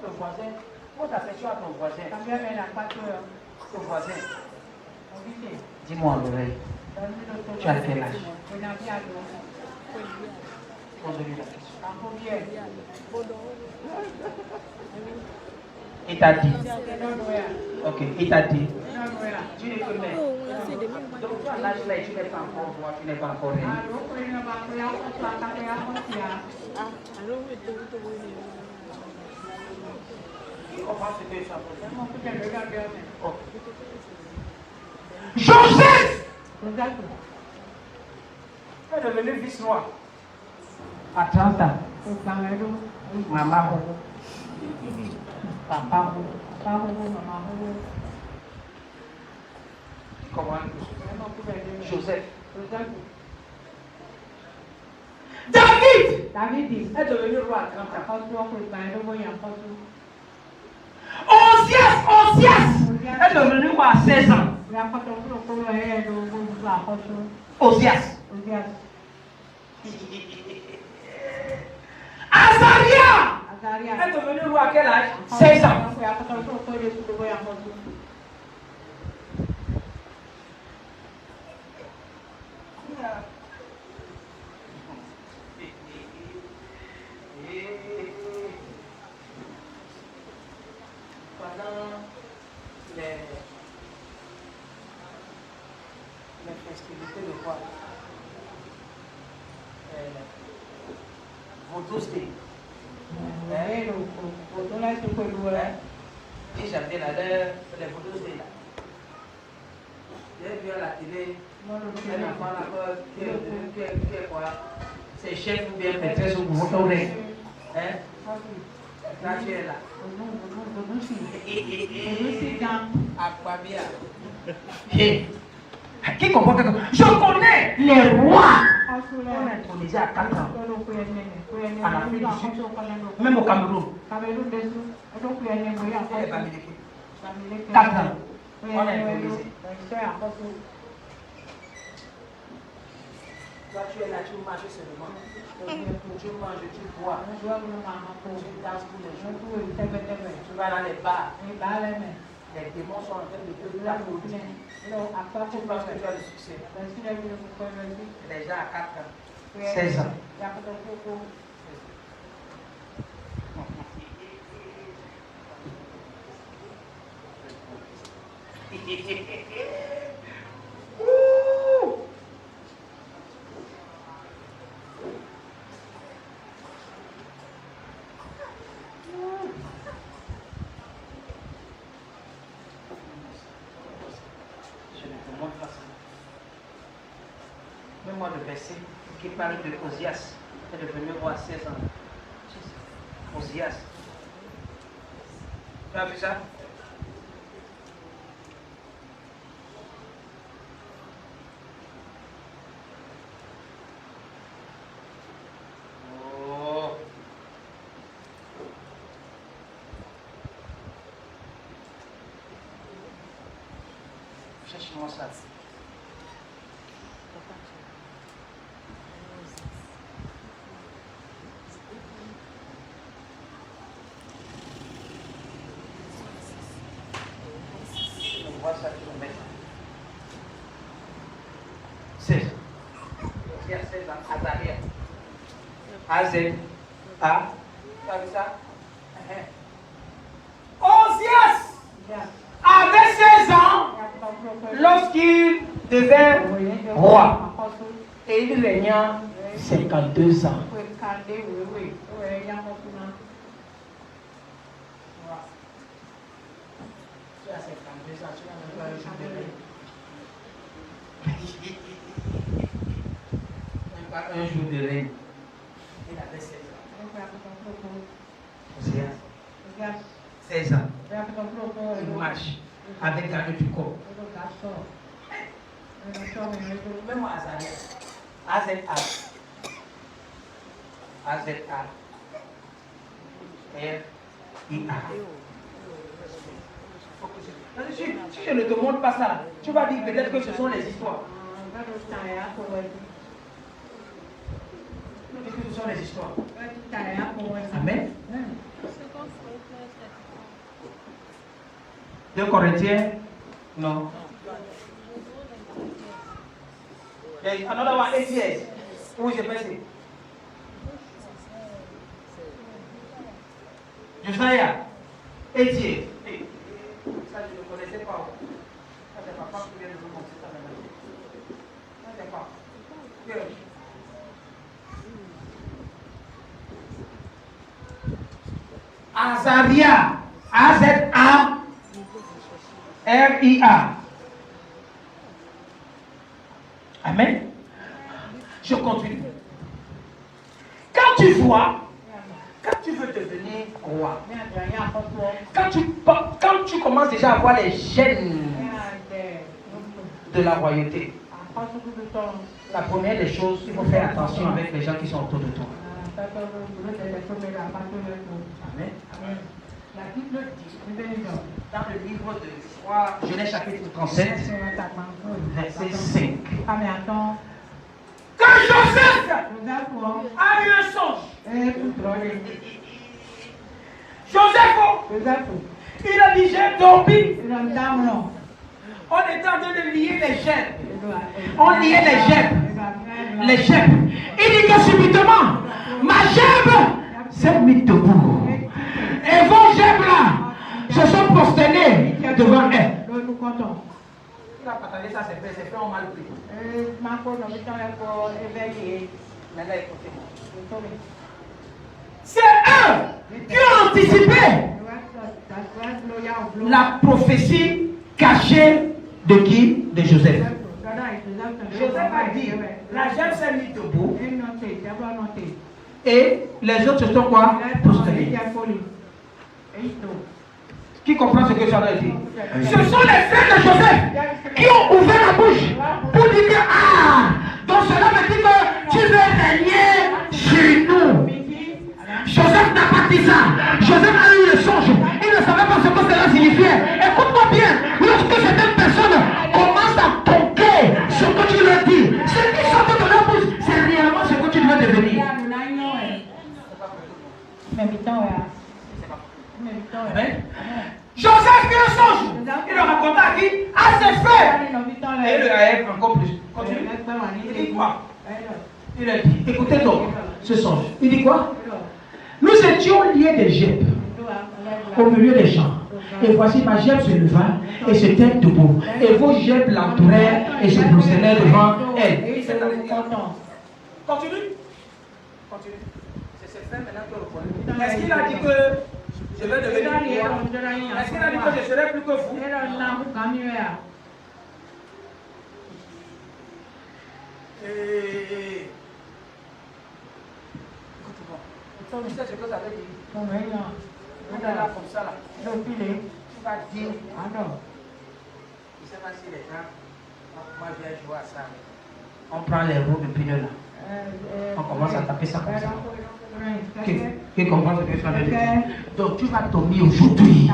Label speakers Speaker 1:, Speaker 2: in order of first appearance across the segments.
Speaker 1: ton voisin. Pose ta question à ton voisin. Ton voisin. Dis-moi à l'oreille. Tu as quel âge? Pose-lui la question. Il t'a dit. Ok, il t'a dit. Tu les connais. Donc tu as l'âge là et tu n'es pas encore voir, tu n'es pas encore né. Joseph est devenu vice-roi à 30 ans. Maman, papa, comment Joseph. David est devenu roi à 30 ans. Osias est devenu roi à 16 ans. Osias. Azaria est devenu roi à quel âge? 16 ans. Pendant les festivités de quoi? Vodouce Day. Et j'avais là les Vodouce Day là. J'ai vu à la télé un enfant là qui est quoi? C'est chef ou bien maîtresse ou motoré. Hein? Là tu es là. Aquabia. Qui comprend quelque chose? Je connais les rois. On est intronisé à 4 ans. En Afrique du Sud, même au Cameroun. 4 ans. On est intronisé. Toi, tu es là, tu marches seulement. Tu manges, tu bois. Tu danses tous les jours. Tu vas dans les bars. Les démons sont en train de te t'applaudir. Tu penses que tu as le succès. Les gens à 4 ans, 16 ans. Mets-moi le verset qui parle de Osias, qui est devenu roi à 16 ans. Osias. Tu as vu ça? Oh. Cherche-moi ça. Ça, tu le mets. 16. Il y a 16 ans. Azaria. Azen. A. Tu as vu ça? Osias avait 16 ans lorsqu'il devint roi. Et il régna 52 ans. Tu as 52 ans, tu n'as même pas un jour de règne. Même pas un jour de règne. Il avait 16 ans. Osias. 16 ans. Il marche avec garde du corps. Même Azaria. AZA. AZA. R-I-A. Si je ne te montre pas ça, tu vas dire peut-être que ce sont les histoires. Tu dis que ce sont les histoires. Amen. 2 Corinthiens? Non. Another one, 8 years. Où j'ai passé? Josiah, 8 years. Ça, je ne connaissais pas. Ça, c'est papa qui vient de vous montrer ça maintenant. Ça, c'est pas. Azaria. A-Z-A-R-I-A. Amen. Je continue. Quand tu vois, quand tu veux devenir roi, quand tu commences déjà à voir les gènes de la royauté, la première des choses, il faut faire attention avec les gens qui sont autour de toi. Amen. La Bible dit dans le livre de Genèse chapitre 37, verset 5. Quand Joseph a eu un songe, Joseph, il a dit j'ai dormi. On était en train de lier les gènes. On liait les gènes. Il dit que subitement, ma gemme s'est mise debout. Et vos gemmes là se sont prosternés devant elle. Il a partagé ça, c'est fait, on mal pris. Maintenant, écoutez-moi. C'est eux qui ont anticipé la prophétie cachée de qui? De Joseph. Joseph a dit, la gemme s'est mise debout. Et les autres se sont quoi? Prosternés. Qui comprend ce que ça a dit? Ce sont les frères de Joseph qui ont ouvert la bouche pour dire que, donc cela veut dire que tu veux régner chez nous. Joseph n'a pas dit ça. Joseph a eu le songe. Il ne savait pas ce que cela signifiait. Écoute-moi bien. Lorsque certaines personnes commencent à toquer ce que tu leur dis, ce qui sort de la bouche, c'est réellement ce que tu dois devenir. Amen. Joseph qui le songe, il le raconta à qui? À ses frères. Et il le rêve encore plus. Continue. Il dit quoi? Il a dit, écoutez donc ce songe. Il dit quoi? Nous étions liés des gerbes au milieu des champs. Et voici ma gerbe se leva et se tint debout. Et vos gerbes l'entourèrent et se prosternaient devant elle. Continue. C'est ses frères maintenant qui le connaissent. Est-ce qu'il a dit que je vais devenir roi? Est-ce qu'il a dit que je serai plus que vous? Écoute-moi. Tu sais ce que ça veut dire? On est là comme ça là. Tu vas dire. Ah non. Je ne sais pas si les gens. Moi je viens jouer à ça. On prend les roues de pneu là. On commence à taper ça comme ça. Qui comprend ce que ça veut dire? Donc tu vas dormir aujourd'hui.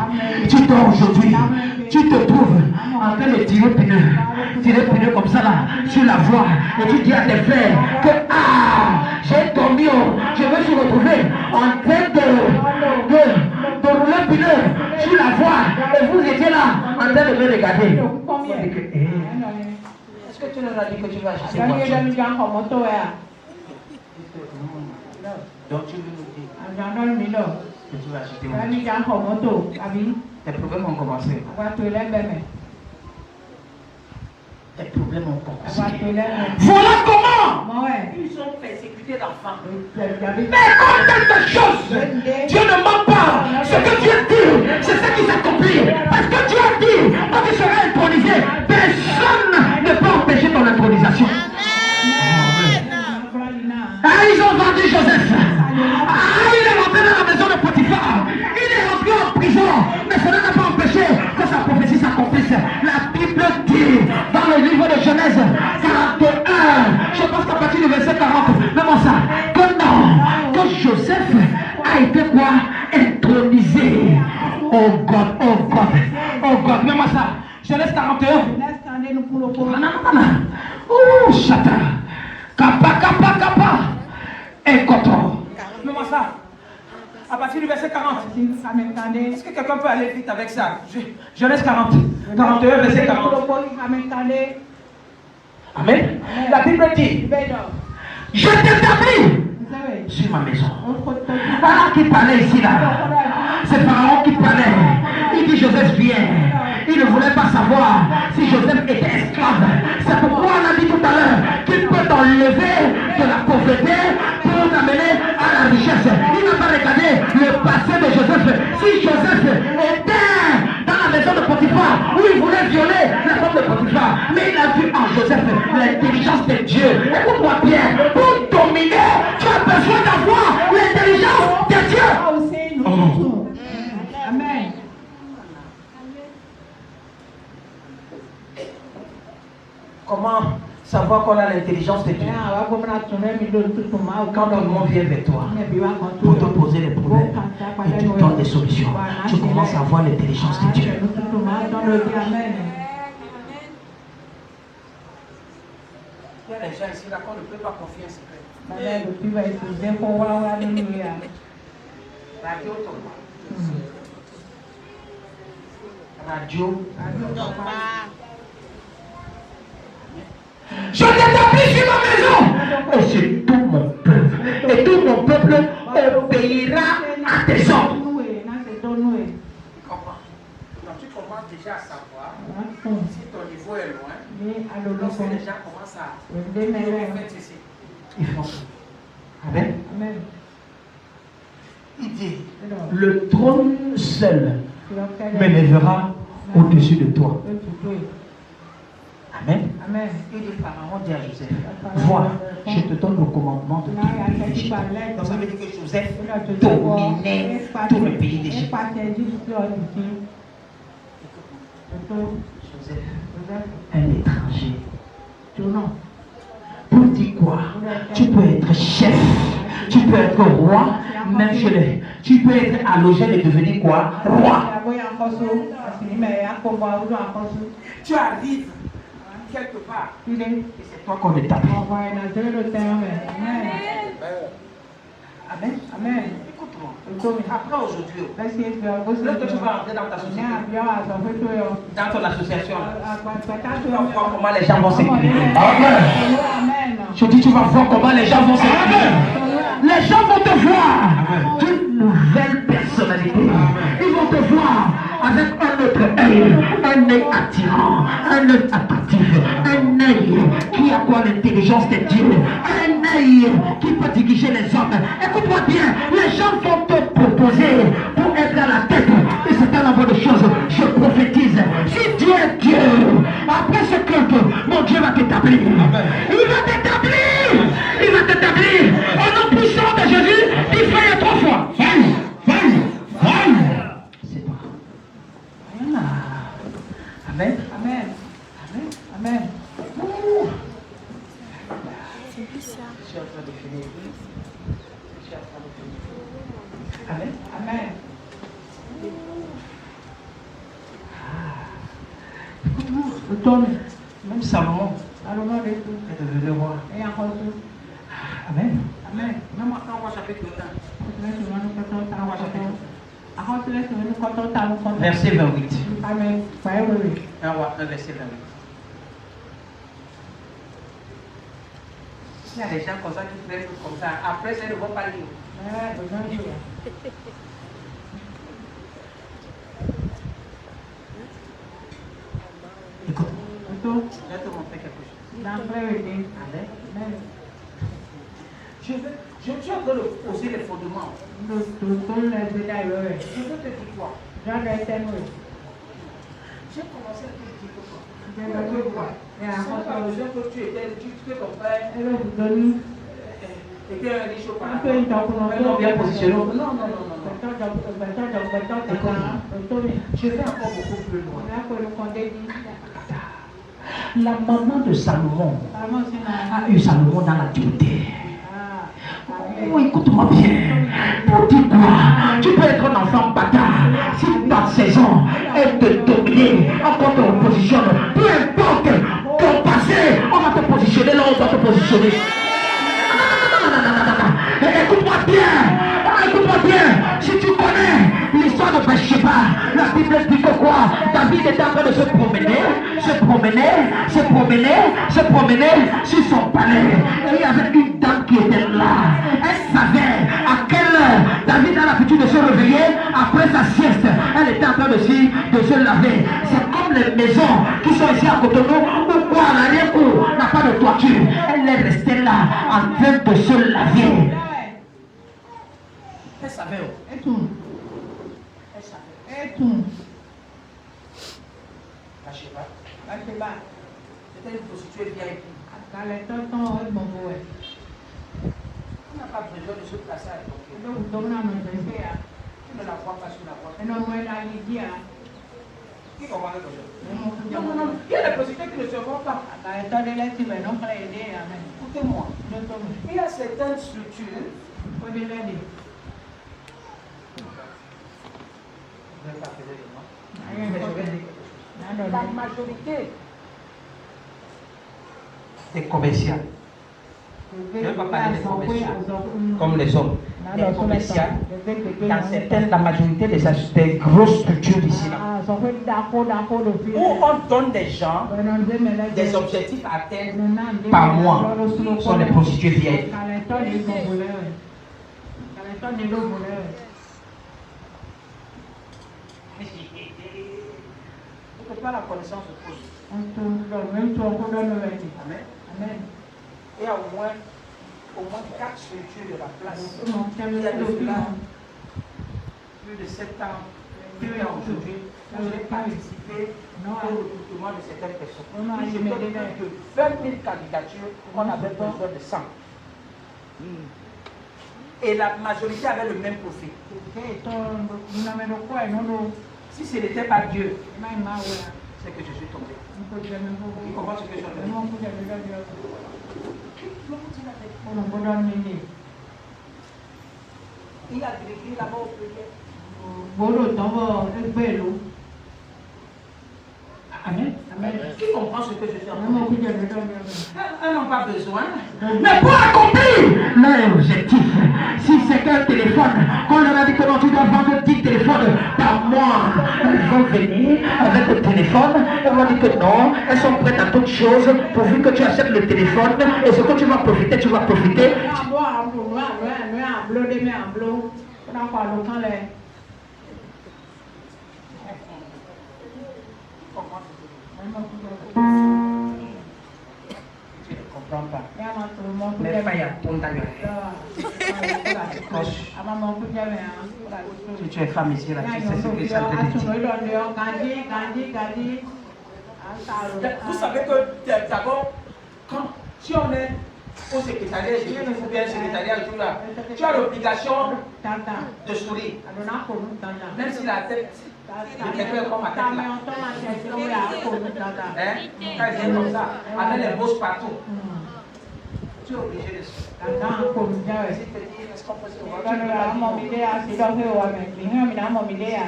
Speaker 1: Tu dors aujourd'hui. Tu te trouves en train de tirer pneu comme ça là, sur la voie. Et tu dis à tes frères que j'ai dormi, je me suis retrouvé en train de rouler pneu sur la voie. Et vous étiez là en train de me regarder. Est-ce que tu leur as dit que tu vas acheter une voiture? Donc tu veux nous dire que tu vas acheter une voiture. Tes problèmes ont commencé. Tes problèmes ont commencé. Voilà comment ils sont persécutés d'enfants. Mais comme quelque chose, Dieu ne ment pas. Ce que Dieu dit, c'est ce qui s'accomplit. Parce que Dieu dit, quand tu seras intronisé, personne ne peut empêcher ton intronisation. Ils ont vendu Joseph. Il est rentré dans la maison de Potiphar. Il est rentré en prison. Mais cela n'a pas empêché que sa prophétie s'accomplisse. La Bible dit dans le livre de Genèse 41, je pense qu'à partir du verset 40, même ça, que non, que Joseph a été quoi? Intronisé. Oh God, même ça. Genèse 41. Oh, chata. Kappa. Et coton. Même ça. À partir du verset 40. Est-ce que quelqu'un peut aller vite avec ça? Genèse 40. 41, verset 40. Amen. La Bible dit, je t'établis sur ma maison. Ah, qui parlait ici là? C'est Pharaon qui parlait. Il dit Joseph vient. Il ne voulait pas savoir si Joseph était esclave. C'est pourquoi on a dit tout à l'heure qu'il peut t'enlever de la pauvreté pour t'amener à la richesse. Il n'a pas regardé le passé de Joseph. Si Joseph était dans la maison de Potiphar où il voulait violer la femme de Potiphar, mais il a vu en Joseph l'intelligence de Dieu. Écoute-moi bien, pour dominer, tu as besoin d'avoir l'intelligence de Dieu. Oh. Amen. Comment savoir qu'on a l'intelligence de Dieu? Quand le monde vient vers toi pour te poser les problèmes et tu donnes des solutions, tu commences à avoir l'intelligence de Dieu. Il y a des gens ici là qu'on ne peut pas confier un secret. Radio Thomas. Radio. Je t'établis sur ma maison. Et c'est tout mon peuple. Et tout mon peuple obéira à tes ordres. Tu comprends? Donc tu commences déjà à savoir si ton niveau est loin. Lorsque les gens commencent à faire ceci, ils font ça. Amen. Il dit, le trône seul m'élèvera au-dessus de toi. Amen. Il dit, Pharaon dit à Joseph, vois, je te donne le commandement de tout le pays d'Égypte. Donc ça veut dire que Joseph dominait tout le pays d'Égypte. Joseph, un étranger. Pour dire quoi? Tu peux être chef, tu peux être roi, même chez les. Tu peux être allogé et devenir quoi? Roi. Tu arrives quelque part et c'est toi qu'on établit. Amen. Écoute-moi. Après aujourd'hui, lorsque tu vas entrer dans ta société, dans ton association, tu vas voir comment les gens vont s'équilibrer. Amen. Je dis, tu vas voir comment les gens vont s'équilibrer. Les gens vont te voir d'une nouvelle personnalité. Ils vont te voir avec un autre œil, un œil attirant, un œil attractif, un œil qui a quoi? L'intelligence de Dieu, un œil qui peut diriger les hommes. Écoute-moi bien, les gens vont te proposer pour être à la tête et c'est un envoi de choses. Je prophétise, si Dieu est Dieu, après ce culte, mon Dieu va t'établir. Il va t'établir. Il va t'établir. Au nom puissant de Jésus, il fait 3 fois. C'est toi. Amen. Je suis en train de finir. Amen. Écoute-moi. Même Salomon est devenu roi. Amen. Même quand on va chapitre 1. Verset 28. Amen. 1 verset 28. Il y a des gens comme ça qui prennent comme ça. Après, ça, ils ne vont pas lire. Écoute. Je vais te montrer quelque chose. Je suis en train de poser les fondements. Je veux te dire quoi? J'ai commencé à te dire quoi? Que tu étais ton père était un riche auparavant, bien positionné. Non. Je vais encore beaucoup plus loin. La maman de Salomon a eu Salomon dans la dureté. Oh, écoute-moi bien. Pour dire quoi? Tu peux être un enfant bâtard. Si par saison, elle te domine, encore te repositionne. Peu importe ton passé, on va te positionner là, on va te positionner. Écoute-moi bien. Si tu crois
Speaker 2: David était en train de se promener sur son palais. Et il y avait une dame qui était là. Elle savait à quelle heure David a l'habitude de se réveiller après sa sieste. Elle était en train de se laver. C'est comme les maisons qui sont ici à Cotonou où quoi à l'arrière-cour n'a pas de toiture. Elle est restée là en train de se laver.
Speaker 1: Elle savait.
Speaker 3: Et tout.
Speaker 1: Elle savait.
Speaker 3: Et tout.
Speaker 1: La Sheba.
Speaker 3: La Sheba.
Speaker 1: C'était une prostituée VIP.
Speaker 3: Dans les tontons, elle m'en voit.
Speaker 1: On n'a pas besoin de se placer à l'époque.
Speaker 3: Donc, on a mon bébé.
Speaker 1: Tu ne la vois pas sur la voie.
Speaker 3: Et non, moi, la Lydia.
Speaker 1: Qui comprend quelque chose? Non. Il y a des prostituées qui ne se voient pas. Écoutez-moi. Il y a certaines structures. Vous n'avez pas fait de nom. Mais je vais dire quelque chose. La majorité des commerciales. Je ne vais pas parler des commerciaux comme les hommes. Les commerciales, dans certaines, la majorité des grosses structures ici, là, où on donne des gens des objectifs à atteindre par mois, sont les prostituées vieilles. Pour que pas la connaissance se pose. Amen. Il y a au moins 4 structures de la place. Il y a de cela plus de 7 ans, plus aujourd'hui, où j'ai participé au recrutement de certaines personnes. Je me dis que 20 000 candidatures, on avait besoin de 100. Et la majorité avait le même profil. Si ce n'était pas Dieu, c'est que je suis tombé. Vous comprenez ce que je suis en train de dire? Il y a de l'église là-bas au premier. Amen. Qui comprend ce que je suis en train de dire? Elles n'ont pas besoin.
Speaker 2: Mais pour accomplir leur objectif, si c'est qu'un téléphone, qu'on leur a dit que non, tu dois vendre 10 téléphones par mois, elles vont venir avec le téléphone, elles vont dire que non, elles sont prêtes à toutes choses, pourvu que tu achètes le téléphone, et ce que tu vas profiter, tu vas profiter.
Speaker 1: Tu ne comprends pas. Mais pas y a ton Si tu es femme ici, là, tu sais ce que ça te dit. Vous savez que d'abord, si on est au secrétariat, ou bien le secrétariat, tu as l'obligation de sourire. Même si la tête de quelqu'un comme ma tête là. Quand elle vient comme ça, avec les bosses partout, tu es obligé de sourire. Est-ce qu'on peut se voir?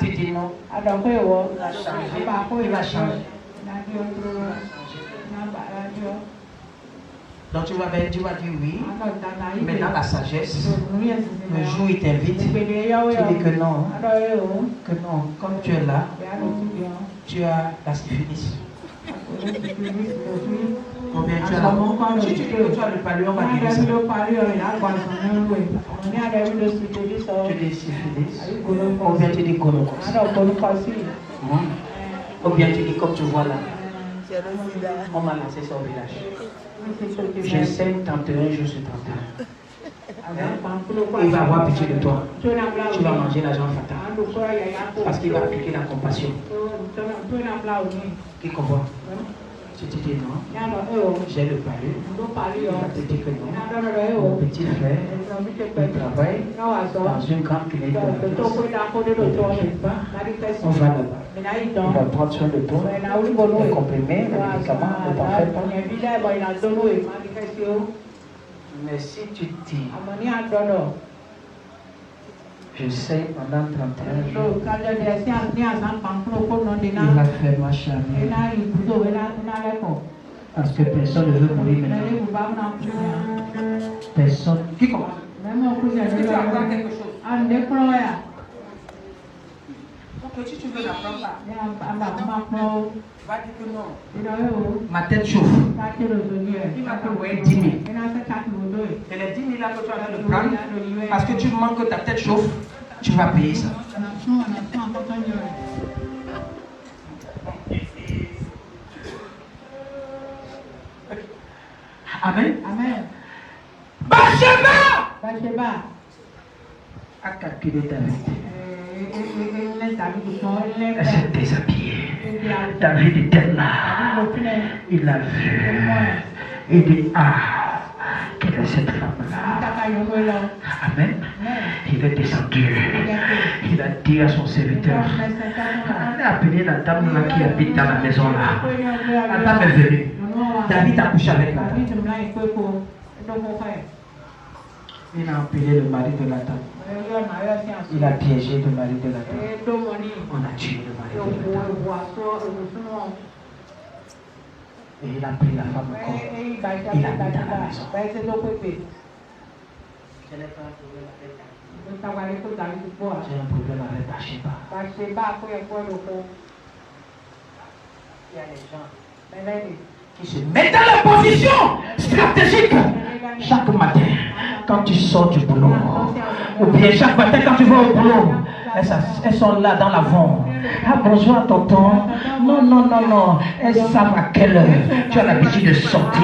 Speaker 1: Si tu dis non, il va changer. Donc tu vas dire oui, maintenant la sagesse, le jour où il t'invite, tu dis que non, comme tu es là, tu as la syphilis. Combien tu as la... Si tu dis que tu as le palud, on va dire ça. Tu dis syphilis, ou bien tu dis gonorrhée. Ou bien tu dis comme tu vois là, on m'a lancé ça au village. Je sais tenter un jour sur 31. Il va avoir pitié de toi. Tu vas manger l'argent fatal. Parce qu'il va appliquer la compassion. Qui comprend? Tu te dis non, j'ai le palud. Il va te dire que non. Mon petit frère, il travaille dans une grande clinique de la place. On va là-bas. Il va prendre soin de toi, les comprimés, les médicaments, ne t'en fais pas. Mais si tu dis, je sais pendant 31 jours, il va faire ma charnière. Parce que personne ne veut mourir maintenant. Personne. Qui commence? Si tu apprends quelque chose. que si tu veux n'apprends pas.
Speaker 3: Ni maman
Speaker 1: Va dire que non.
Speaker 3: Ido
Speaker 2: Ma tête chauffe.
Speaker 3: kati lo zogi
Speaker 2: Il va t'envoyer 10 000.
Speaker 3: Ina se kati lo do.
Speaker 1: Et les 10 000 là que tu as de prendre, parce que tu manques que ta tête chauffe, tu vas payer ça. Amen.
Speaker 3: Amen.
Speaker 1: Bathsheba a calculé David. Elle s'est déshabillée. David était là. Il a vu. Il dit, ah, quelle est cette femme-là? Amen. Il est descendu. Il a dit à son serviteur, allez appeler la dame là qui habite dans la maison là. La dame est venue. David a couché avec la dame. Il a appelé le mari de la dame. Il a piégé le mari de la dame. On a tué le mari de la dame. Et il a pris la femme encore. Il a mis dans la maison. J'ai un problème avec Bathsheba. Il y a des gens qui se mettent dans la position stratégique chaque matin quand tu sors du boulot, ou bien chaque matin quand tu vas au boulot, elles sont là dans l'avant. Ah, bonjour tonton. Non. Elles savent à quelle heure tu as l'habitude de sortir.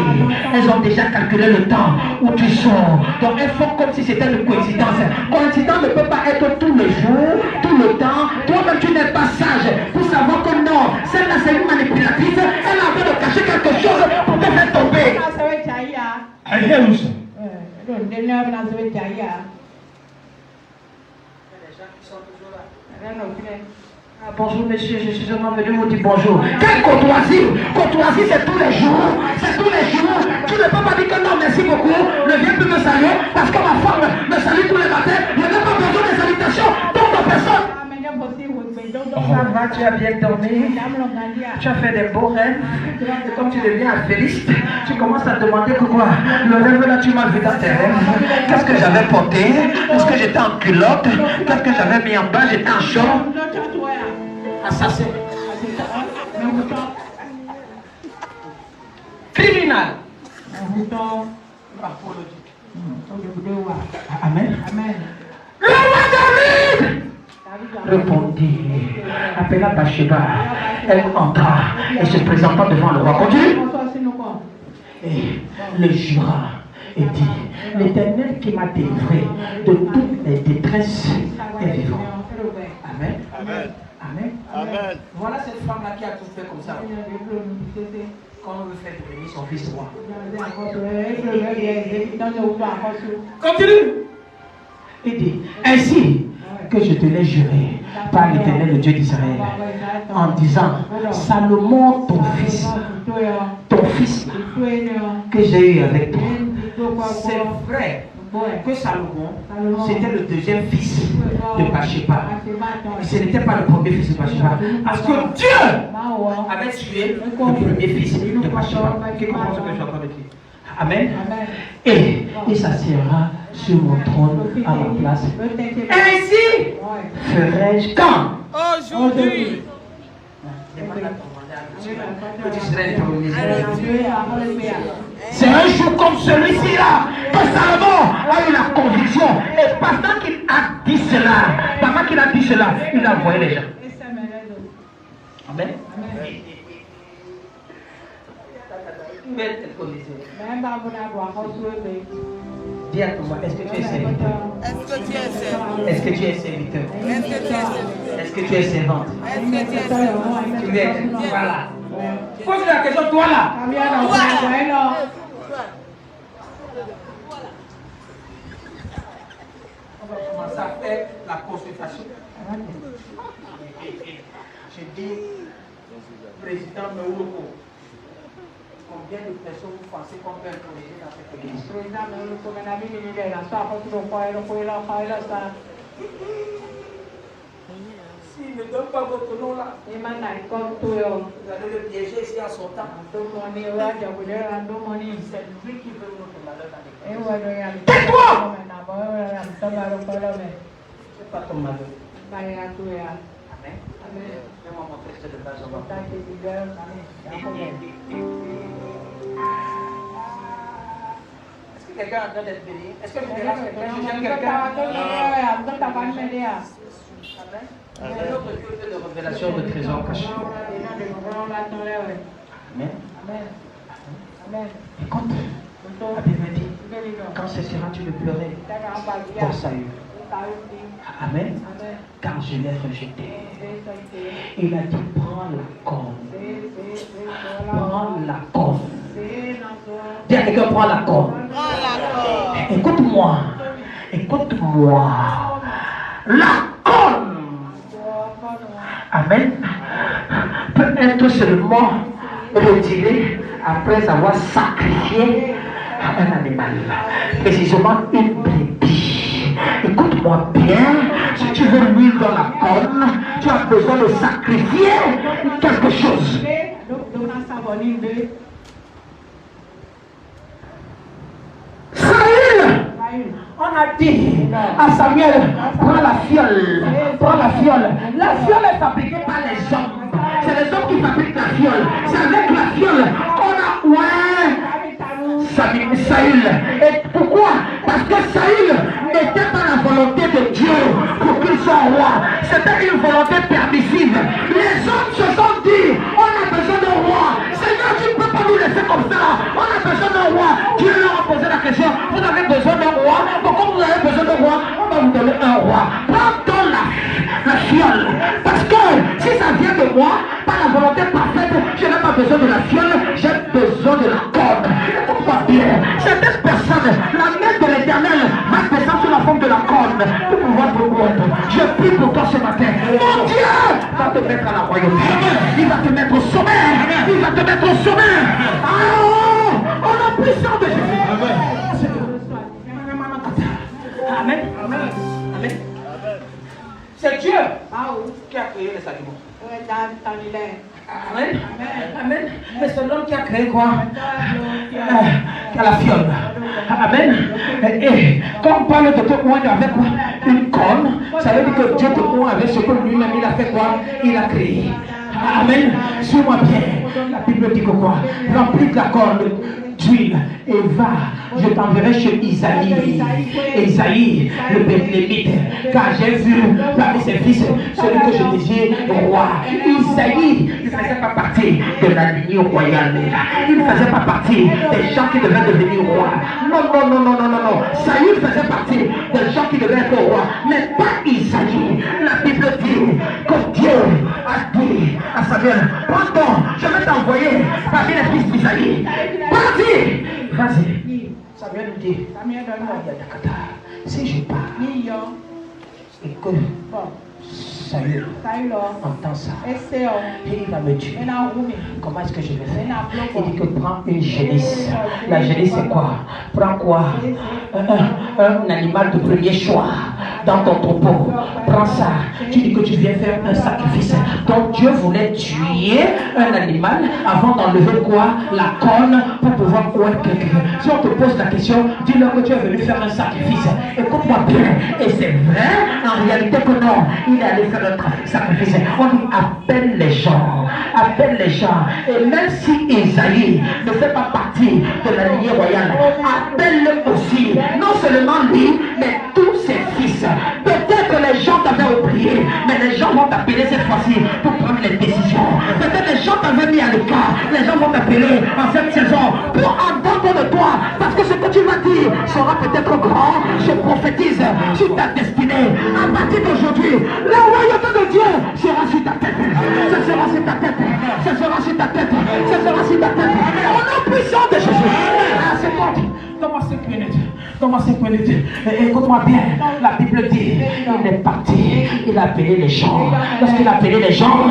Speaker 1: Elles ont déjà calculé le temps où tu sors. Donc elles font comme si c'était une coïncidence. Coïncidence ne peut pas être tous les jours, tout le temps. Toi-même tu n'es pas sage pour savoir que non, celle-là c'est une manipulatrice. Elle a envie de cacher quelque chose pour te faire tomber. Elle est où ça? Ah, bonjour monsieur, je suis seulement venu vous dire bonjour. Quelle courtoisie? Courtoisie c'est tous les jours. C'est tous les jours. Tu ne peux pas dire que non merci beaucoup. Ne viens plus me saluer parce que ma femme me salue tous les matins. Je n'ai pas besoin de salutations d'autres personnes. Ça va, tu as bien dormi. Tu as fait des beaux rêves. Et comme tu deviens affairiste, tu commences à demander que quoi? Le rêve là, tu m'as vu dans tes rêves. Qu'est-ce que j'avais porté? Est-ce que j'étais en culotte? Qu'est-ce que j'avais mis en bas? J'étais en short. Assassin. Criminel. Amen. Le roi David répondit, appela Bathsheba. Elle entra et se présenta devant le roi. Continue. Et le jura et dit, l'Éternel qui m'a délivré de toutes les détresses est vivant. Amen. Amen. Voilà cette femme-là qui a tout fait comme ça. Quand on veut faire devenir son fils roi. Continue. Il dit, ainsi que je te l'ai juré par l'Éternel, le Dieu d'Israël, en disant, Salomon, ton fils que j'ai eu avec toi. C'est vrai que Salomon, c'était le deuxième fils de Bathsheba. Ce n'était pas le premier fils de Bathsheba. Parce que Dieu avait tué le premier fils de Bathsheba. Qui comprend ce que je suis en train de dire? Amen. Et il s'assiera sur mon trône à ma place. Ainsi ferai-je quand? Aujourd'hui. C'est un jour comme celui-ci là que Salomon a eu la conviction. Et pendant qu'il a dit cela, il a envoyé les gens. Amen. Dis à toi, est-ce que tu es serviteur? Est-ce que tu es serviteur? Est-ce que tu es servante? Tu es, voilà. Pose la question, toi là. On va commencer à faire la consultation. Je dis, président Meuroko, combien de personnes vous pensez qu'on peut corriger dans cette église? S'il ne donne pas votre nom là, vous allez le piéger ici en son temps. C'est lui qui veut notre malheur dans l'église. Tais-toi! C'est pas ton malheur. Amen. Fais-moi mon texte de base, on va
Speaker 3: Thank you, Jesus. Amen.
Speaker 1: Est-ce que quelqu'un est en train d'être béni? Est-ce que je dérange quelqu'un? Je gêne
Speaker 3: Kita
Speaker 1: quelqu'un?
Speaker 3: tapan media.
Speaker 1: C'est notre culte de révélation de trésors cachés. Amen.
Speaker 3: Amen.
Speaker 1: Écoute, la Bible dit, quand cesseras-tu de pleurer pour Saül? Amen. Car je l'ai rejeté. Il a dit, prends la corne. Prends la corne. Dis à quelqu'un, prends la corne. Écoute-moi. Écoute-moi. La corne. Amen. Peut être seulement retirée après avoir sacrifié un animal. Précisément une brebis. Écoute-moi bien. Si tu veux l'huile dans la corne, tu as besoin de sacrifier quelque chose. Saül, on a dit à Samuel, prends la fiole. Prends la fiole. La fiole est fabriquée par les hommes. C'est les hommes qui fabriquent la fiole. C'est avec la fiole qu'on a... Ouais. Saül. Et pourquoi? Parce que Saül n'était pas la volonté de Dieu pour qu'il soit roi. C'était une volonté permissive. Les hommes se sont dit, on a besoin d'un roi. Seigneur, tu ne peux pas nous laisser comme ça. On a besoin d'un roi. Dieu leur a posé la question, vous avez besoin d'un roi? Donc comme vous avez besoin d'un roi, on va vous donner un roi. Prends donc la fiole. Parce que si ça vient de moi, par la volonté parfaite, je n'ai pas besoin de la fiole, j'ai besoin de la corde. Écoute-moi bien, certaines personnes, la main de l'Éternel va descendre sur la forme de la corde pour pouvoir te prendre. Je prie pour toi ce matin. Mon Dieu va te mettre à la royauté. Il va te mettre au sommet. Il va te mettre au sommet. Oh, on a puissance de Jésus. Amen. Amen. Amen. C'est Dieu qui a créé les animaux. Amen. Amen. Mais c'est l'homme qui a créé quoi? Qui a la fiole. Amen. Et quand on parle de te oindre avec quoi? Une corne, ça veut dire que Dieu te oint avec ce que lui-même il a fait quoi? Il a créé. Amen. Suis-moi bien. La Bible dit que quoi? Remplis la corne d'huile et va. Je t'enverrai chez Isaïe. Isaïe, le Bethlémite. Car j'ai vu parmi ses fils celui que je désire roi. Isaïe, il ne faisait pas partie de la lignée royale. Il ne faisait pas partie des gens qui devaient devenir rois. Non. Saül faisait partie des gens qui devaient être rois. Mais pas Isaïe. La Bible dit que Dieu a dit à Samuel, prends donc, je vais t'envoyer parmi les fils d'Isaïe. Vas-y. Samuel nous dit, si je pars et que Saül entend ça et il va me tuer, comment est-ce que je vais faire? Il dit que prends une génisse. La génisse c'est quoi? Prends quoi? Un animal de premier choix dans ton troupeau. Prends ça. Tu dis que tu viens faire un sacrifice. Donc Dieu voulait tuer un animal avant d'enlever quoi? La corne pour pouvoir oindre quelqu'un. Si on te pose la question, dis-leur que tu es venu faire un sacrifice. Écoute-moi bien. Et c'est vrai, en réalité que non. Il est allé faire un sacrifice. On dit appelle les gens. Appelle les gens. Et même si Isaïe ne fait pas partie de la lignée royale, appelle-le aussi. Non seulement lui, mais tous ses fils. Peut-être que les gens t'avaient oublié, mais les gens vont t'appeler cette fois-ci pour prendre les décisions. Peut-être que les gens t'avaient mis à l'écart. Les gens vont t'appeler en cette saison pour entendre de toi. Parce que ce que tu vas dire sera peut-être grand. Je prophétise sur ta destinée. À partir d'aujourd'hui, la royauté de Dieu sera sur ta tête. Ce sera sur ta tête. Ce sera sur ta tête. Ce sera sur ta tête. Au nom puissant de Jésus. Ah, c'est bon. Donne-moi 5 minutes. Donne-moi 5 minutes. Écoute-moi bien. La Bible dit, il est parti. Il a appelé les gens. Lorsqu'il a appelé les gens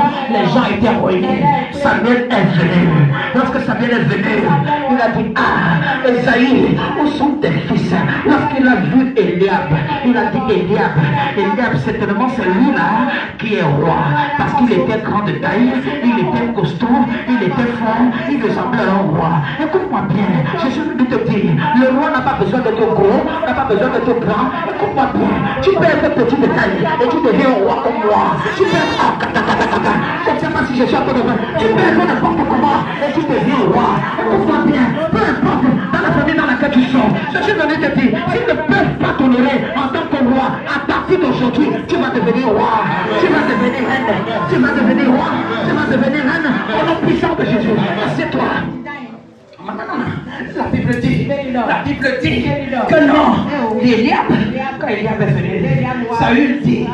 Speaker 1: étaient ruinés. Samuel est venu. Lorsque Samuel est venu, il a dit, ah, Esaïe, où sont tes fils? Lorsqu'il a vu Eliab, il a dit, Eliab, certainement c'est lui-là qui est roi. Parce qu'il était grand de taille, il était costaud, il était fort, il ressemblait à un roi. Écoute-moi bien, je suis venu te dire, le roi n'a pas besoin d'être
Speaker 2: gros, tu n'as pas besoin d'être grand. Écoute-moi bien. Tu peux être petit de taille et tu deviens roi comme moi. Tu peux être je ne sais pas si je suis à côté de toi. Tu peux être n'importe comment et tu deviens roi. Écoute-moi bien. Peu importe dans la famille dans laquelle tu sors. Je suis venu te dire, s'ils ne peuvent pas t'honorer en tant que roi, à partir d'aujourd'hui, tu vas devenir roi. Tu vas devenir reine. Tu vas devenir roi. Tu vas devenir reine. Au nom puissant de Jésus. C'est toi. La Bible dit que non, Eliab, quand Eliab est venu, Saül dit,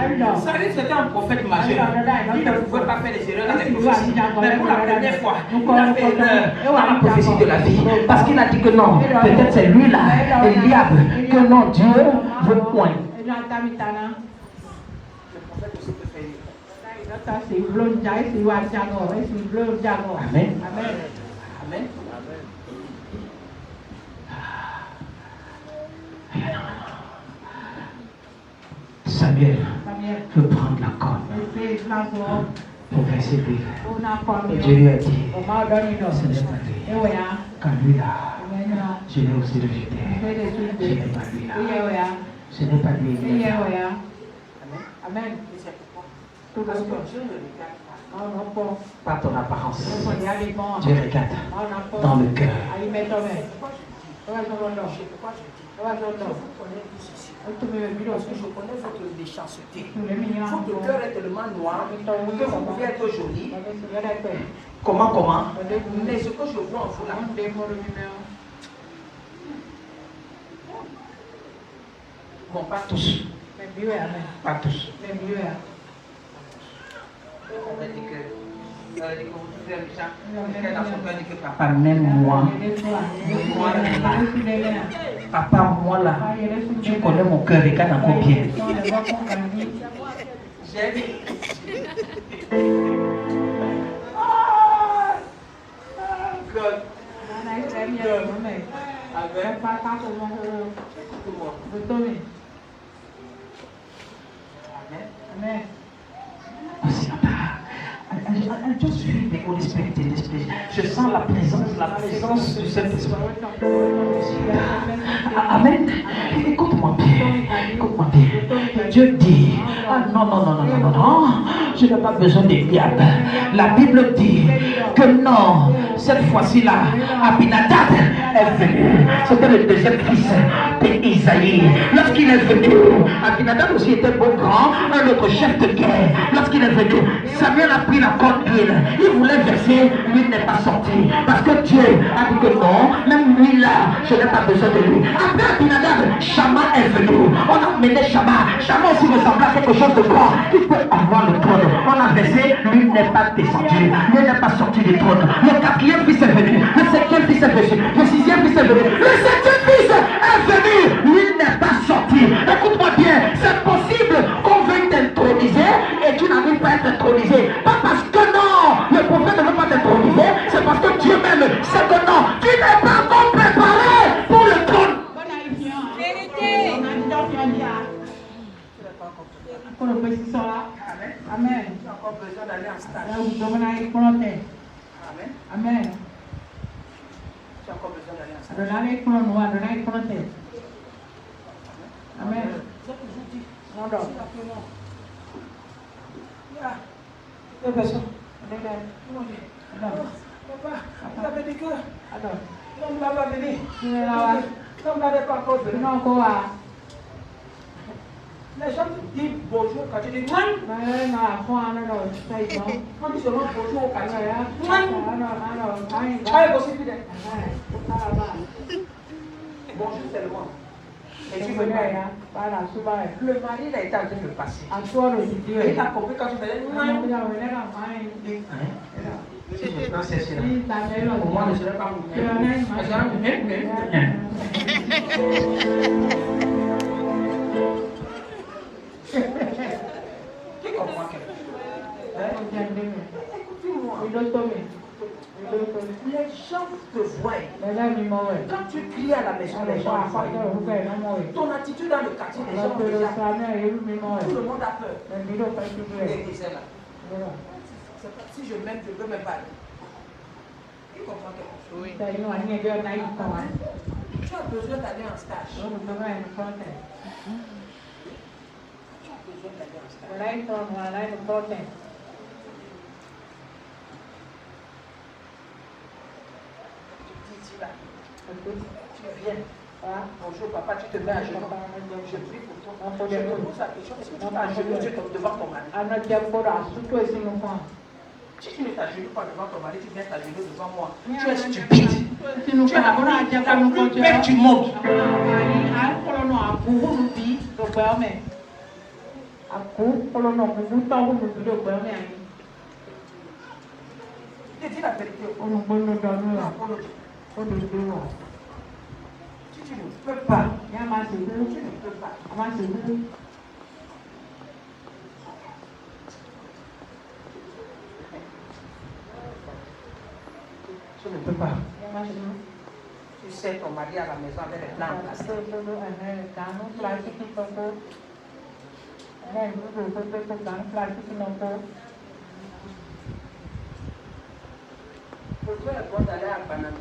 Speaker 2: Saül c'était un prophète majeur, il ne pouvait pas faire des erreurs dans les prophéties, mais pour la première fois, il a fait erreur dans la prophétie de la vie, parce qu'il a dit que non, peut-être c'est lui là, Eliab, que non, Dieu veut point. Le prophète aussi peut faire erreur. Amen. Amen. Samuel veut prendre la corde pour verser des verres. Et Dieu lui a dit, ce n'est pas lui. Quand lui là, je l'ai aussi rejeté. Ce n'est pas lui là. Ce n'est pas lui. Amen. Parce que Dieu ne regarde pas ton apparence. Dieu regarde dans le cœur. Parce que je connais votre méchanceté. Votre cœur est tellement noir que vous pouvez être joli. Comment? Mais ce que je vois en vous là. Bon, pas tous. Pas tous. Papa, même moi. Papa, moi là, tu connais mon cœur, regarde encore bien. J'aime. Amen. I just feel the Holy Spirit in this place. Je sens la présence du Saint-Esprit. Amen. Écoute-moi bien. Dieu dit, non. Je n'ai pas besoin des diables. La Bible dit que non, cette fois-ci-là, Abinadab est venu. C'était le deuxième fils d'Isaïe. Lorsqu'il est venu, Abinadab aussi était beau grand, un autre chef de guerre. Lorsqu'il est venu, Samuel a pris la corde d'huile. Il voulait verser, lui n'est pas sorti. Parce que Dieu a dit que non, même lui là, je n'ai pas besoin de lui. Après Abinadab, Shama est venu. On a mené Shama. Shama aussi ressemblait à quelque chose de grand qui peut avoir le trône. On a versé, lui n'est pas descendu. Lui n'est pas sorti du trône. Le quatrième fils est venu. Le cinquième fils est venu. Le sixième fils est venu. Le septième fils est venu. Lui n'est pas sorti. Écoute-moi bien, c'est possible qu'on veuille t'introniser et tu n'arrives pas à être intronisé. Pas parce que non, le prophète ne veut pas t'introniser, c'est parce que Dieu même sait que non, tu n'es pas encore préparé pour le trône. Amen. Tu as encore besoin d'aller en stage. Amen. Amen. Tu as encore besoin d'aller en stage. Amen. Papa, vous avez dit que l'homme là va venir. L'homme là n'est pas encore venu. Les gens te disent bonjour quand tu dis moi. On dit seulement bonjour au quartier. Bonjour seulement. Et tu veux pas. Le mari il a été en train de passer. Et il a compris quand tu faisais si je prends celle-ci là, au moins ne serait pas mouillé. Qui comprend les gens te voient. Quand tu cries à la maison, les gens voient. Ton attitude dans le quartier, les gens te voient. Tout le monde a peur. Et c'est là. Si je m'aime, je ne peux même pas aller. Qui comprend quelque chose? Oui.
Speaker 1: Tu as besoin d'aller en stage.
Speaker 3: Yo kutoka in content.
Speaker 1: Tu as besoin d'aller en stage.
Speaker 3: Walai ton walai in content.
Speaker 1: Tu dis ici là.
Speaker 3: Écoute.
Speaker 1: Tu viens.
Speaker 3: Ah.
Speaker 1: Bonjour papa, tu te mets à genoux. Je prie pour toi. Je te pose la question, est-ce que tu t'agenouilles devant ton mari?
Speaker 3: I'm not just for us. Tout est sur le fond.
Speaker 1: Si tu ne t'agenouilles pas devant ton mari, tu viens t'agenouiller devant moi. Tu es stupide. Tu es la plus belle du monde. Je te dis la vérité. Si tu ne peux pas, tu ne peux pas. Tu ne peux pas. Tu sais ton mari à la maison avec les plans plastique. Pour toi, c'est bon d'aller à Banane.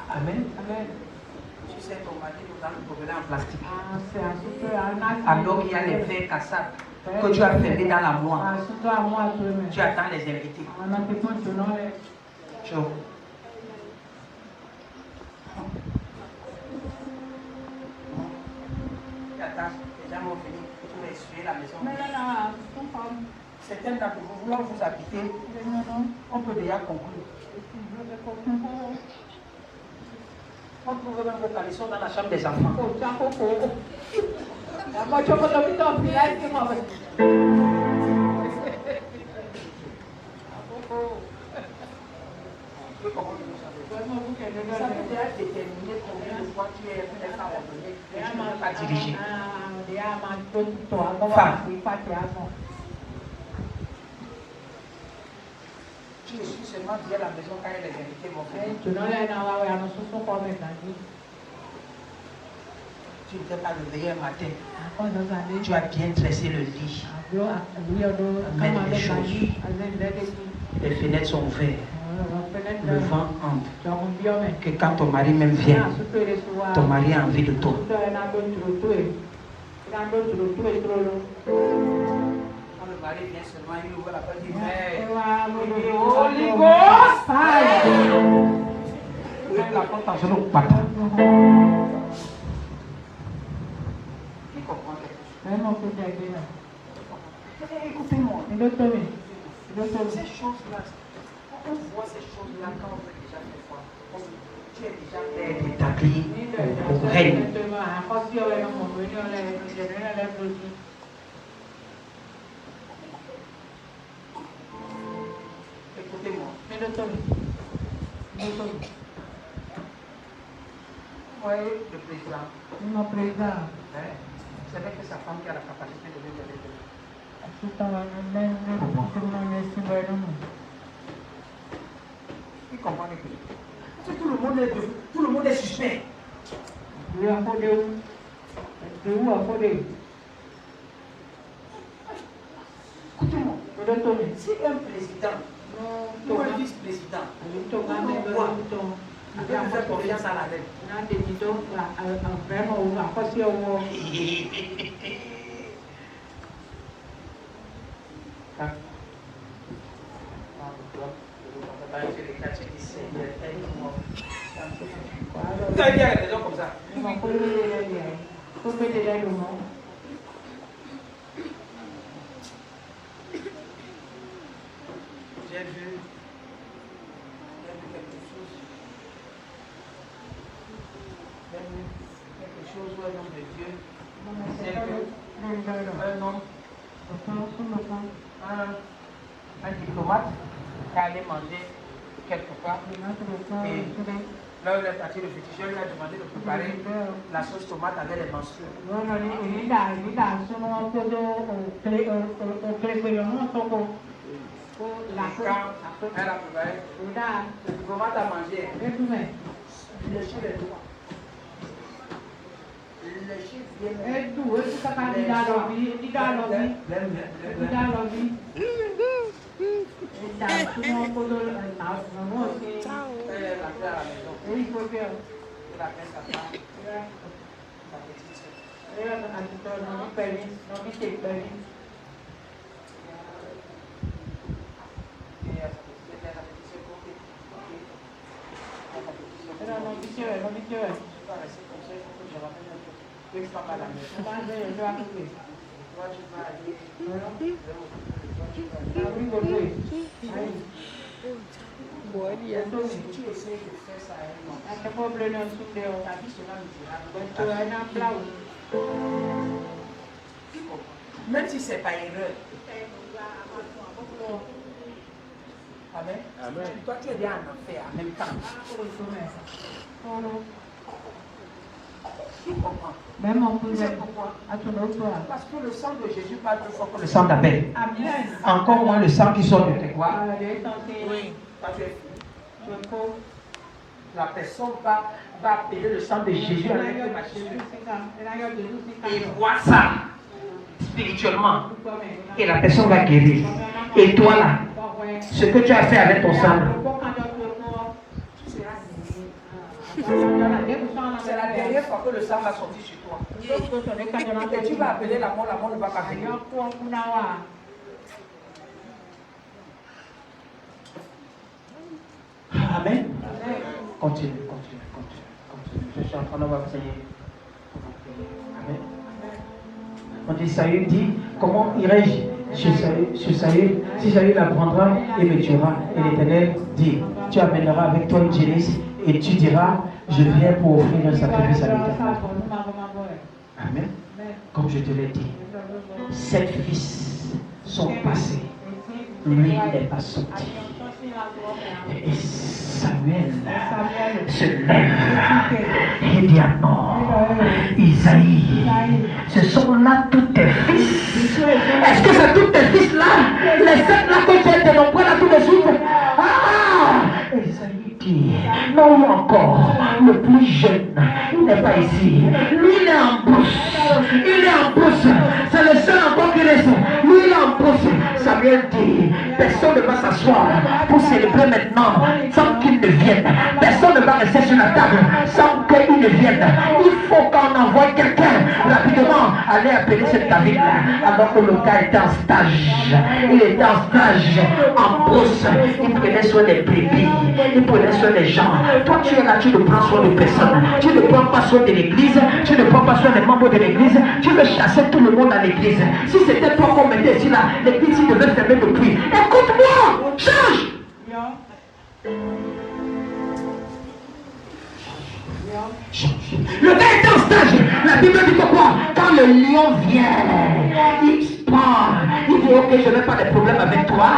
Speaker 1: Amen. Tu sais ton mari nous a promené en plastique. Alors qu'il y a les verres cassables que tu as fermés dans la moire. Tu attends les invités. Chaud. Tu attends, les gens vont venir, tu vas essuyer la maison. Certains d'entre vous, voulant vous habiter, on peut déjà conclure. On trouve même vos caleçons dans la chambre des enfants. Ça peut déjà déterminer combien de fois tu es abandonné et tu ne peux pas diriger. Tu suis seulement bien à la maison quand les invités vont venir. Tu ne t'es pas réveillé un matin. Tu as bien dressé le lit. Mettre les choses. Les fenêtres sont ouvertes. Le vent entre. Que quand ton mari même vient, ton mari a envie de toi. Quand le mari vient seulement, il ouvre la porte et dit hey, Holy Ghost! Ouvre la porte en genou, pata. Qui comprend quelque chose? Écoutez-moi. Ces choses-là, on voit ces choses-là quand on fait déjà des fois. Tu es déjà établi au règne. Écoutez-moi. Vous voyez le président. C'est vrai que sa femme qui a la capacité de lui donner de l'eau. Il comprend les choses. Tout le monde est suspect. Écoutez-moi. Si un président ou un vice-président on peut faire confiance à la reine. Tu as dit à la maison comme ça. J'ai vu quelque chose où un homme de Dieu disait qu'un homme, un diplomate qui allait manger quelque part et là où il est parti le féticheur lui a demandé de préparer la sauce tomate avec les menstrues. Quand elle a préparé, le diplomate a mangé. Le chien est droit. les chiffres viennent.
Speaker 3: Et tout ça quand il a l'envie, il a l'envie. Il a l'envie. Et dans tout le monde, il faut faire.
Speaker 1: La paix, sa femme, sa petite soeur.
Speaker 3: Et on a dit que non, permis, non, il est permis.
Speaker 1: Et sa petite soeur, côté.
Speaker 3: Non, non, monsieur, non, monsieur.
Speaker 1: Je dois rester comme ça, il faut que je ramène un peu. Je ne pas à la maison.
Speaker 3: Je dois couper.
Speaker 1: Toi, tu vas aller. Si tu essaies de faire ça à un moment, ta vie sera misérable. Même si ce n'est pas erreur. Amen. Toi, tu es bien en enfer en même temps. Tu comprends?
Speaker 3: Même on peut
Speaker 1: Tu sais pourquoi?
Speaker 3: à ton autre.
Speaker 1: Parce que le sang de Jésus parle plus fort que le sang d'Abel.
Speaker 3: Amen.
Speaker 1: Encore moins le sang qui sort de tes quoi?
Speaker 3: Oui.
Speaker 1: Toi, tu es fini. La personne va appeler le sang de Jésus avec les machines. Et voir ça spirituellement. Et la personne va guérir. Et toi là, ce que tu as fait avec ton sang, tu seras guéri. C'est la dernière fois que le sang va sortir sur toi. Et tu vas appeler la mort ne va pas venir. Amen. Continue. Je suis en train de prier. Amen. On dit Saül dit, comment irai-je chez Saül si Saül l'apprendra et me tuera? Et l'Éternel dit, tu amèneras avec toi une génisse et tu diras, je viens pour offrir un sacrifice à l'Éternel. Amen. Comme je te l'ai dit, 7 fils sont passés. Lui n'est pas sorti. Et Samuel se lève et dit à non, Isaïe, ce sont là tous tes fils. Est-ce que c'est tous tes fils là? Les 7 là que tu as dénombrés là tout de suite? Ah! Isaïe dit, non encore, le plus jeune, il n'est pas ici. Lui il est en brousse. C'est le seul encore qui reste. Lui il est en brousse. Samuel dit, personne ne va s'asseoir pour célébrer maintenant sans qu'il ne vienne. Personne ne va rester sur la table sans qu'il ne vienne. Il faut qu'on envoie quelqu'un rapidement aller appeler ce David-là. Alors que le gars était en stage. Il était en stage, en brousse. Il prenait soin des brebis. Il prenait soin des gens. Toi tu es là, tu ne prends soin de personne. Tu ne prends pas soin de l'église. Tu ne prends pas soin des membres de l'église. Tu veux chasser tout le monde à l'église. Si c'était toi qu'on mettait ici là, l'église devait fermer depuis. Écoute-moi, change. Le gars est en stage. La Bible dit que quoi? Quand le lion vient, il parle. Il dit ok, je n'ai pas de problème avec toi.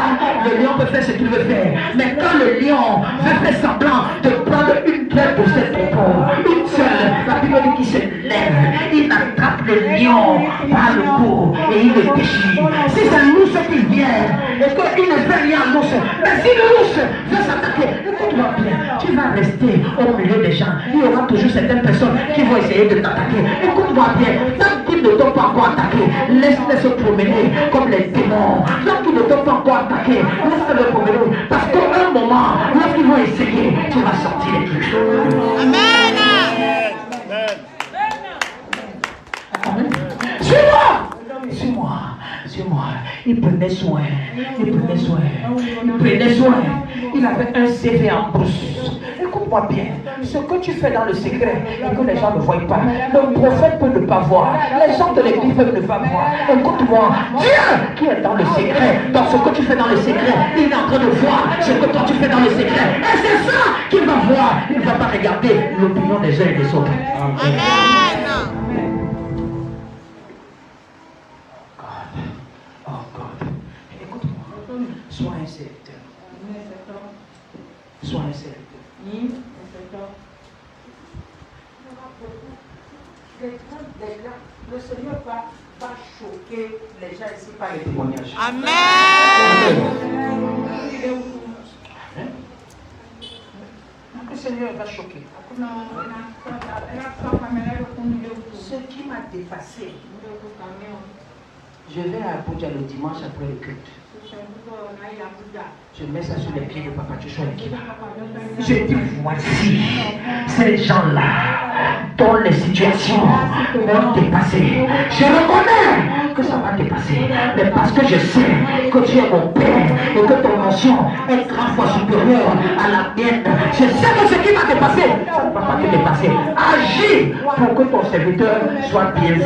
Speaker 1: Le lion peut faire ce qu'il veut faire. Mais quand le lion veut faire semblant de prendre une tête de ses propos, une seule, la Bible dit qu'il se lève. Il attrape le lion par le cou et il le déchire. Si c'est l'ours qui vient, est-ce qu'il ne fait rien à l'ours? Mais si l'ours veut s'attaquer, écoute-moi bien, tu vas rester au milieu des gens. Il y aura toujours certaines personnes qui vont essayer de t'attaquer. Écoute-moi bien, tant qu'ils ne t'ont pas encore attaqué, laisse-les se promener comme les démons. Tant qu'ils ne t'ont pas encore attaqué, laisse-les promener. Parce qu'à un moment, lorsqu'ils vont essayer, tu vas sortir les trucs.
Speaker 4: Amen.
Speaker 1: Amen. Suis-moi. Il prenait soin. Il avait un CV en brousse. Écoute-moi bien. Ce que tu fais dans le secret et que les gens ne voient pas, le prophète peut ne pas voir. Les gens de l'église peuvent ne pas voir. Écoute-moi. Dieu qui est dans le secret, dans ce que tu fais dans le secret, il est en train de voir ce que toi tu fais dans le secret. Et c'est ça qu'il va voir. Il ne va pas regarder l'opinion des uns et des autres.
Speaker 4: Amen.
Speaker 1: Sois un serviteur. Le Seigneur va choquer les gens ici par les témoignages.
Speaker 4: Amen.
Speaker 1: Seigneur va choquer. Ce qui m'a dépassé, je vais à Abuja le dimanche après le culte. Je mets ça sur les pieds de Papa Joshua qui va.
Speaker 2: Je dis, voici ces gens-là dont les situations vont dépasser. Je reconnais que ça va dépasser. Mais parce que je sais que tu es mon Père et que ton mention est 30 fois supérieure à la mienne, je sais que ce qui va dépasser, ça ne va pas te dépasser. Agis pour que ton serviteur soit bien vu.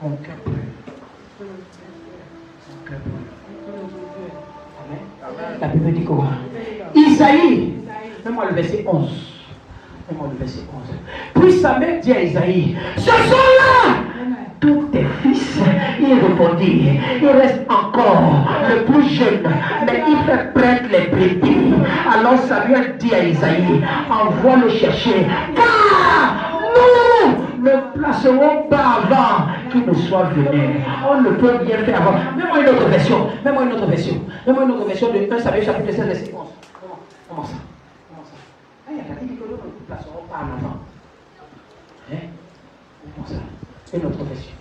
Speaker 1: Mon cœur brûle. Mon cœur brûle. Amen. La Bible dit quoi? Isaïe, mets-moi le verset 11. Mets-moi le verset 11. Puis Samuel dit à Isaïe, ce sont là tous tes fils. Il répondit, il reste encore le plus jeune, mais il fait prêtre les brebis. Alors Samuel dit à Isaïe, envoie le chercher, car nous ne placerons pas avant qu'il ne soit venu. On ne peut rien faire avant. Mets-moi une autre version. Mets-moi une autre version. Mets-moi une autre version de 1 Samuel chapitre 16, verset 11. Comment ça? Comment ça? Ah, il y a pas dit que nous ne placerons pas en avant. Hein? Comment ça? Une autre version.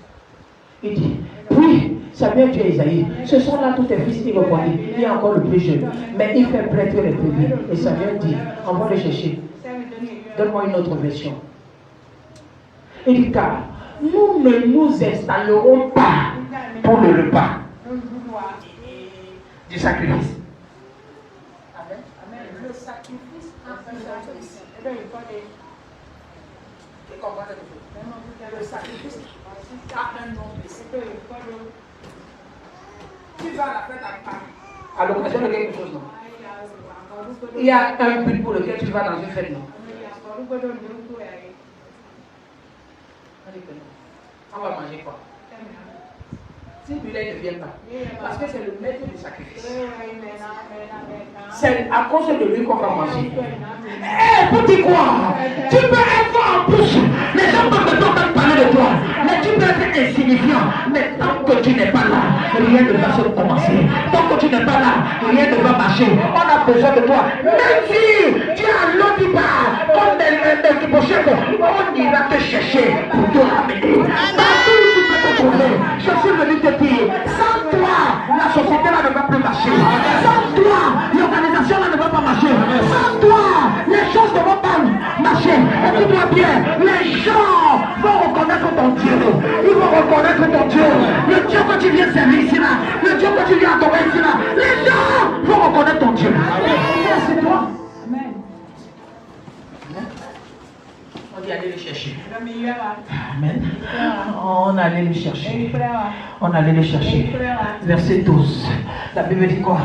Speaker 1: Il dit, oui, Samuel dit à Isaïe, ce sont là tous tes fils, il répondit, il y a encore le plus jeune, mais il fait prêtre les brebis. Et Samuel dit, envoie le chercher. Donne-moi une autre version. Il dit, car nous ne nous installerons pas pour le repas du sacrifice. Amen. Le sacrifice a un sacrifice. Le sacrifice a un nom précis. Tu vas à la fête à l'occasion de quelque chose, non? Il y a un but pour lequel tu vas dans une fête, non? On va manger quoi? Si celui-là ne vient pas, parce que c'est le maître du sacrifice. C'est à cause de lui qu'on va manger. Eh, petit quoi? Tu peux être en plus. Les gens peuvent parler de toi. Mais tu peux être insignifiant. Mais tant que tu n'es pas là, rien ne va se commencer. Tant que tu n'es pas là, rien ne va marcher. On a besoin de toi. Même si tu as l'autre part, comme des pochettes, on ira te chercher pour te ramener. Partout où tu peux te trouver, je suis venu te dire, sans toi, la société là ne va plus marcher. Sans toi, l'organisation là ne va pas marcher. Sans toi, les choses ne vont pas marcher. Écoute-moi bien, les gens vont reconnaître ton Dieu. Ils vont reconnaître ton Dieu. Le Dieu que tu viens servir ici là, le Dieu que tu viens adorer ici là, les gens vont reconnaître ton Dieu. C'est toi. Amen. On dit aller le chercher. Amen. On allait le chercher. On allait le chercher. Verset 12. La Bible dit quoi?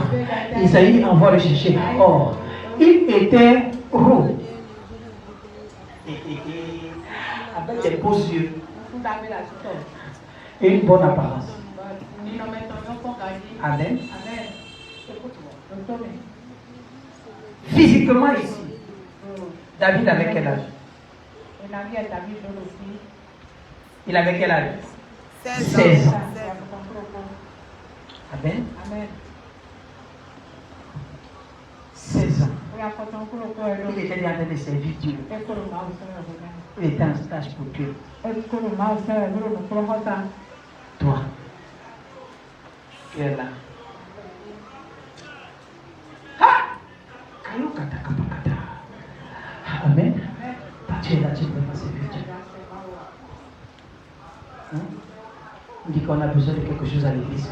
Speaker 1: Isaïe envoie le chercher. Or, il était roux. Avec des beaux yeux. Et une bonne apparence. Amen. Physiquement ici, David avait quel âge? Il avait quel âge? 16 ans. Amen. 16 ans. Il était en train de servir Dieu. Il était en stage pour Dieu. Toi, tu es là. Amen. Tu es là, tu ne peux pas servir Dieu. On dit qu'on a besoin de quelque chose à l'église.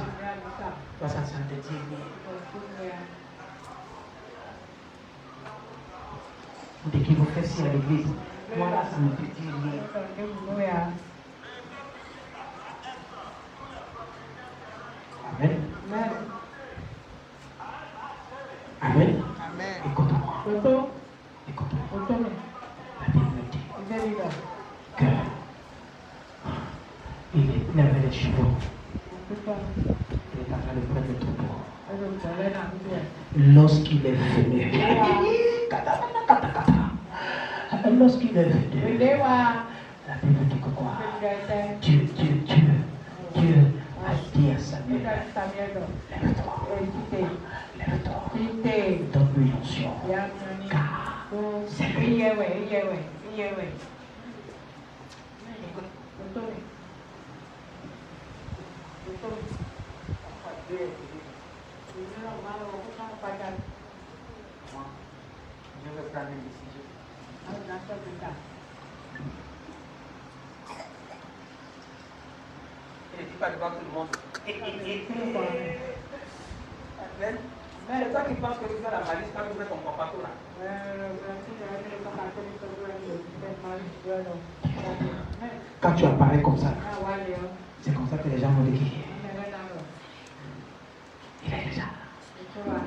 Speaker 1: Toi, ça te dit. On dit qu'il faut faire ci à l'église. Moi, là, ça me dit rien. Amen. Amen. Écoute-moi. Écoute-moi. La Bible dit que il avait les chevaux. Il est en train de prendre le troupeau. Lorsqu'il est venu, lorsqu'il est venu, la Bible dit que quoi? Dieu
Speaker 2: Dieu a dit à Samuel,
Speaker 3: Samuel,
Speaker 2: lève-toi,
Speaker 3: quittez,
Speaker 2: lève-toi,
Speaker 3: quittez.
Speaker 2: donne-lui l'onction,
Speaker 3: Yani,
Speaker 2: car c'est lui.
Speaker 3: iyewe.
Speaker 1: Je vais prendre une décision. Il ne dit pas devant tout le monde. Amen. C'est toi qui penses que tu fais la malice quand tu fais ton papa tout là.
Speaker 2: Quand tu apparais comme ça, c'est comme ça que les gens vont te dire. Il est déjà là.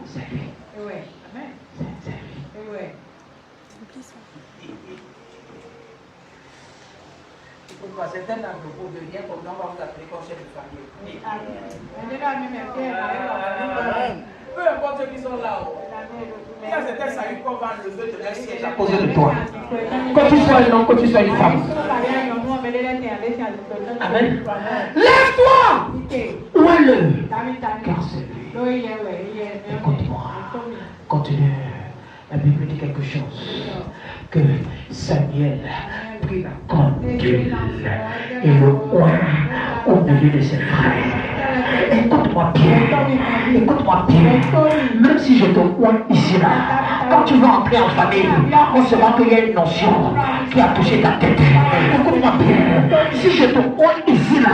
Speaker 2: C'est lui. C'est lui.
Speaker 1: Il faut passer d'un an pour de rien comme on va vous appeler conseil de famille. Peu importe ceux qui sont là-haut. Il y a certains saluts qu'on va enlever de leur siège à cause de toi.
Speaker 2: Que tu sois un homme, que tu sois une femme. Amen. Lève-toi. Où est le? Car c'est lui. Écoute-moi. Continue. La Bible dit quelque chose. Que Samuel prit la corne d'huile et le oint au milieu de ses frères. Écoute-moi bien. Écoute-moi bien. Même si je te oint ici là, quand tu vas entrer en famille, on se rend qu'il y a une notion qui a touché ta tête. Écoute-moi bien. Si je te oint ici là,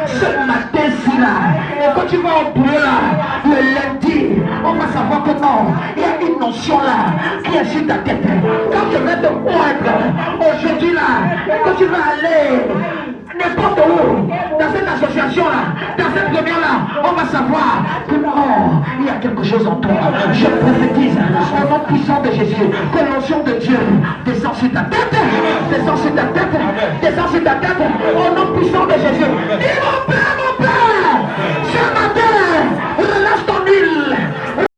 Speaker 2: ce matin-ci là, et quand tu vas au boulot là, le lundi, on va savoir que non, il y a une notion là qui est sur ta tête. Quand je vais te oindre aujourd'hui là, quand tu vas aller n'importe où, dans cette association-là, dans cette réunion-là, on va savoir que non, il y a quelque chose en toi. Je prophétise au nom puissant de Jésus que l'onction de Dieu descend sur ta tête, descend sur ta tête, descend sur ta tête, au nom puissant de Jésus.